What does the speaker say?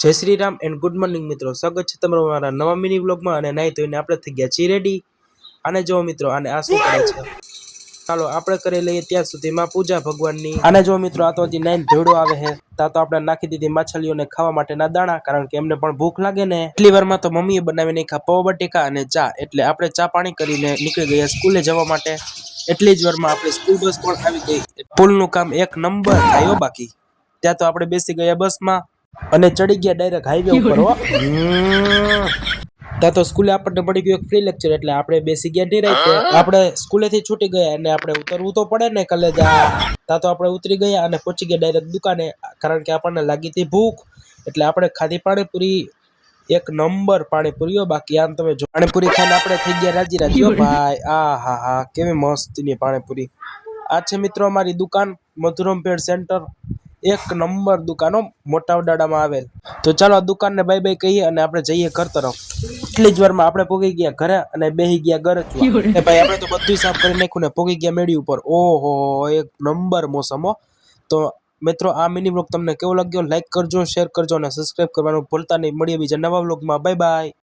જય Shri Ram and good morning મિત્રો, સ્વાગત છે તમારું મારા નવા મિની વ્લોગમાં. અને નાઈ ધોઈને આપણે થઈ ગયા છીએ રેડી. આને જો મિત્રો, આને આ શું કરે છે, ચાલો આપણે કરી લઈએ ત્યાં સુધીમાં પૂજા ભગવાનની. આને જો મિત્રો, આ તો હજી નાઈને ધોડો આવે છે. ત્યાં તો આપણે નાખી દીધી માછલીઓને ખાવા માટેના દાણા, કારણ કે એમને પણ ભૂખ લાગે ને. એટલી વારમાં તો મમ્મીએ બનાવી નાખ્યા પૌવા બટેકા અને ચા, એટલે આપણે ચા પાણી કરીને નીકળી ગયા સ્કૂલે જવા માટે. એટલી જ વારમાં આપણે સ્કૂલ બસ પણ આવી ગઈ. પુલનું કામ એક નંબર થયો. બાકી ત્યાં તો આપણે બેસી ગયા બસમાં અને ચડી ગયા ડાયરેક્ટ હાઈવે ઉપર. ત્યાં તો સ્કૂલે આપણને પડી ગયું એક ફ્રી લેક્ચર, એટલે આપણે બેસી ગયા નિરાંતે. આપણે સ્કૂલેથી છૂટી ગયા અને આપણે ઉતરવું તો પડે ને કલેજા. ત્યાં તો આપણે ઉતરી ગયા અને પહોંચી ગયા ડાયરેક્ટ દુકાને, કારણ કે આપણને લાગી હતી ભૂખ. એટલે આપણે ખાધી પાણીપુરી, એક નંબર પાણીપુરીઓ. બાકી આમ તમે જો, પાણીપુરી ખાઈને આપણે થઈ ગયા રાજી રાજી ભાઈ. આ હા હા, કેવી મસ્તીની પાણીપુરી. આ છે મિત્રો અમારી દુકાન, મધુરમ પેડ સેન્ટર. એક નંબર દુકાનો, મોટા ઉડાડામાં આવેલ. તો ચાલો આ દુકાનને બાય બાય કહીએ અને આપણે જઈએ ઘર તરફ. એટલી જ વારમાં આપણે પોગી ગયા ઘરે અને બેહી ગયા ઘરે. ભાઈ આપણે તો બધું સાફ કરી નાખ્યું ને પોગી ગયા મેડી ઉપર. ઓહો, એક નંબર મોસમો. તો મિત્રો, આ મિની વ્લોગ તમને કેવો લાગ્યો? લાઈક કરજો, શેર કરજો અને સબસ્ક્રાઇબ કરવાનું ભૂલતા નહીં. મળીએ બીજા નવા વ્લોગમાં. Bye bye.